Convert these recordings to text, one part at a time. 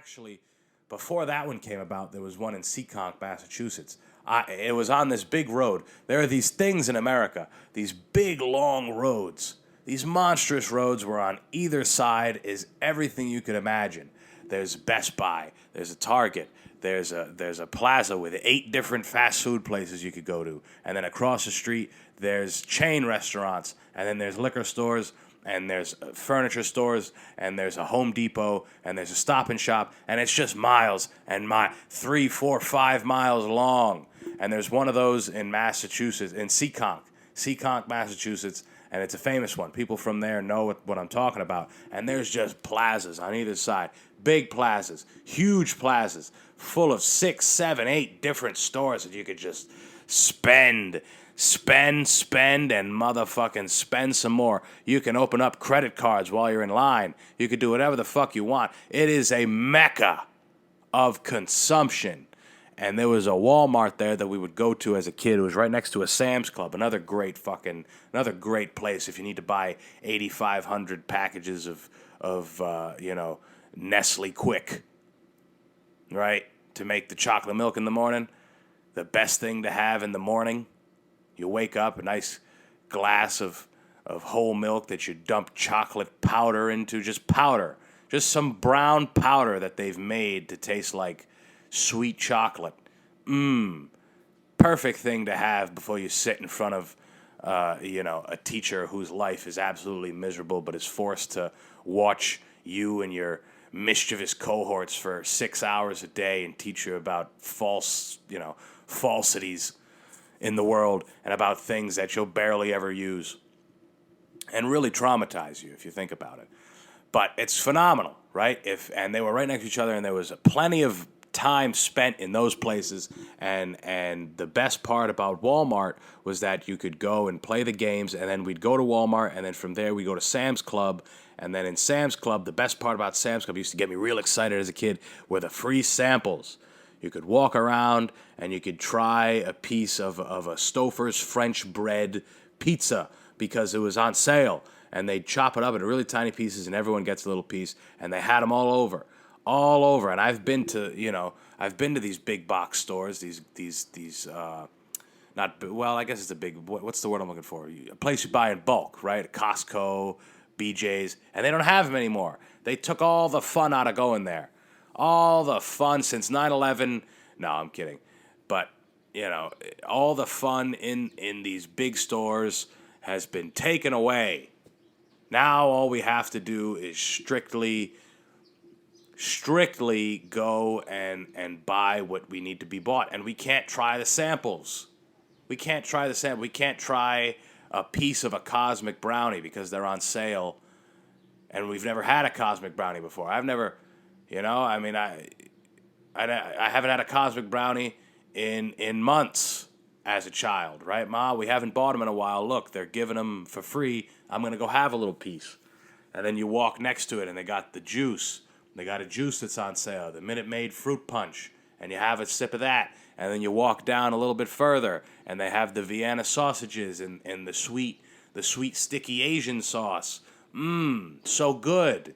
actually, before that one came about, there was one in Seekonk, Massachusetts. It was on this big road. There are these things in America, these big, long roads. These monstrous roads where on either side is everything you could imagine. There's Best Buy, there's a Target, there's a plaza with 8 different fast food places you could go to. And then across the street, there's chain restaurants, and then there's liquor stores, and there's furniture stores, and there's a Home Depot, and there's a Stop and Shop, and it's just miles and 3, 4, 5 miles long. And there's one of those in Massachusetts, in Seekonk, Massachusetts, and it's a famous one. People from there know what I'm talking about. And there's just plazas on either side. Big plazas, huge plazas, full of 6, 7, 8 different stores that you could just spend, and motherfucking spend some more. You can open up credit cards while you're in line. You can do whatever the fuck you want. It is a mecca of consumption. And there was a Walmart there that we would go to as a kid. It was right next to a Sam's Club, another great place if you need to buy 8,500 packages of Nestle Quick, right? To make the chocolate milk in the morning. The best thing to have in the morning. You wake up, a nice glass of whole milk that you dump chocolate powder into, just powder. Just some brown powder that they've made to taste like sweet chocolate. Perfect thing to have before you sit in front of, a teacher whose life is absolutely miserable but is forced to watch you and your mischievous cohorts for 6 hours a day and teach you about falsities in the world and about things that you'll barely ever use and really traumatize you if you think about it. But it's phenomenal, right? And they were right next to each other, and there was plenty of time spent in those places, and the best part about Walmart was that you could go and play the games, and then we'd go to Walmart, and then from there we'd go to Sam's Club, and then in Sam's Club, the best part about Sam's Club used to get me real excited as a kid were the free samples. You could walk around and you could try a piece of a Stouffer's French bread pizza because it was on sale, and they'd chop it up into really tiny pieces, and everyone gets a little piece, and they had them all over. And I've been to these big box stores, I guess it's a big, what's the word I'm looking for? A place you buy in bulk, right? Costco, BJ's, and they don't have them anymore. They took all the fun out of going there. All the fun since 9/11. No, I'm kidding. But, all the fun in these big stores has been taken away. Now all we have to do is strictly go and buy what we need to be bought. And we can't try the samples. We can't try a piece of a cosmic brownie because they're on sale. And we've never had a cosmic brownie before. I've never, I haven't had a cosmic brownie in months as a child, right, Ma? We haven't bought them in a while. Look, they're giving them for free. I'm going to go have a little piece. And then you walk next to it, and they got the juice. They got a juice that's on sale, the Minute Maid fruit punch, and you have a sip of that. And then you walk down a little bit further, and they have the Vienna sausages and the sweet sticky Asian sauce. So good.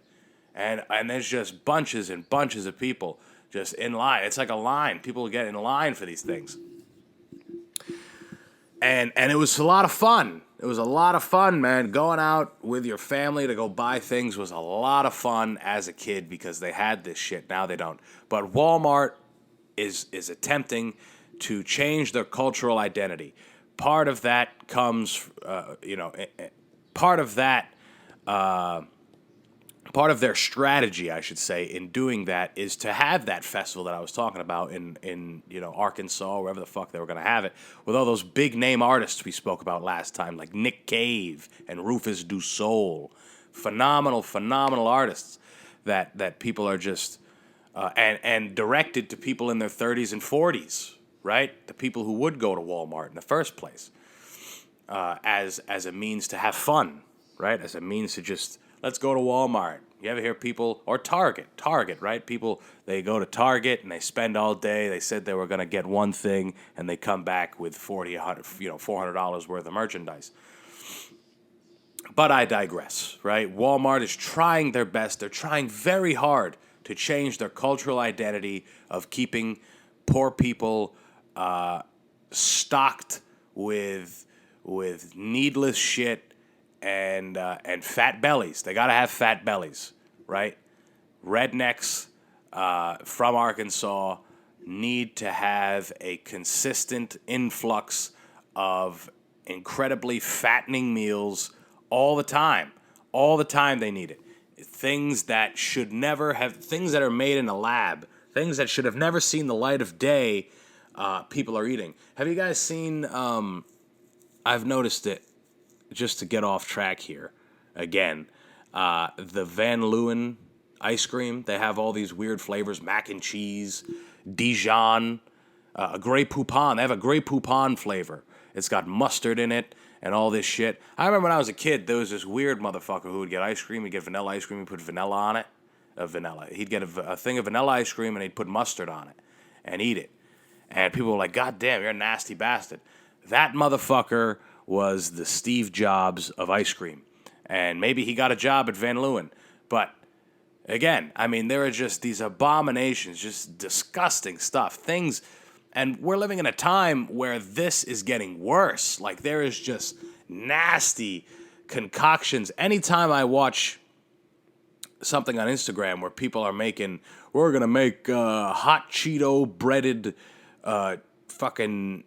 And there's just bunches and bunches of people just in line. It's like a line. People get in line for these things. And it was a lot of fun. It was a lot of fun, man. Going out with your family to go buy things was a lot of fun as a kid because they had this shit. Now they don't. But Walmart is attempting to change their cultural identity. Part of that comes, part of their strategy, I should say, in doing that is to have that festival that I was talking about in Arkansas, wherever the fuck they were going to have it, with all those big name artists we spoke about last time, like Nick Cave and Rufus Du Sol. Phenomenal artists that people are just and directed to people in their 30s and 40s, right? The people who would go to Walmart in the first place as a means to have fun, right? As a means to just, let's go to Walmart. You ever hear people, or Target, right? People, they go to Target and they spend all day. They said they were going to get one thing, and they come back with $400 worth of merchandise. But I digress, right? Walmart is trying their best. They're trying very hard to change their cultural identity of keeping poor people stocked with needless shit and fat bellies. They got to have fat bellies, right? Rednecks from Arkansas need to have a consistent influx of incredibly fattening meals all the time. All the time they need it. Things that should never have, things that are made in a lab, things that should have never seen the light of day, people are eating. Have you guys seen, I've noticed it, just to get off track here, again, the Van Leeuwen ice cream. They have all these weird flavors, mac and cheese, Dijon, a Grey Poupon. They have a Grey Poupon flavor. It's got mustard in it and all this shit. I remember when I was a kid, there was this weird motherfucker who would get ice cream. He'd get vanilla ice cream. He'd put vanilla on it. Vanilla. He'd get a thing of vanilla ice cream and he'd put mustard on it and eat it. And people were like, God damn, you're a nasty bastard. That motherfucker was the Steve Jobs of ice cream. And maybe he got a job at Van Leeuwen. But again, I mean, there are just these abominations, just disgusting stuff. Things, and we're living in a time where this is getting worse. Like, there is just nasty concoctions. Anytime I watch something on Instagram where people are making, we're going to make hot Cheeto breaded fucking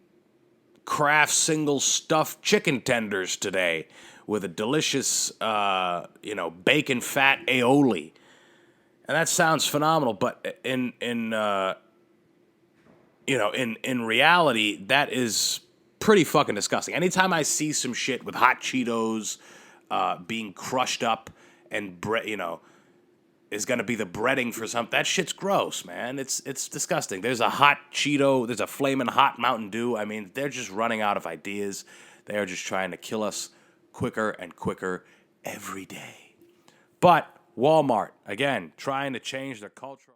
Kraft single stuffed chicken tenders today with a delicious, bacon fat aioli. And that sounds phenomenal, but in reality, that is pretty fucking disgusting. Anytime I see some shit with hot Cheetos being crushed up and is gonna be the breading for something, that shit's gross, man. It's disgusting. There's a hot Cheeto, there's a flaming hot Mountain Dew. I mean, they're just running out of ideas. They are just trying to kill us quicker and quicker every day. But Walmart, again, trying to change their cultural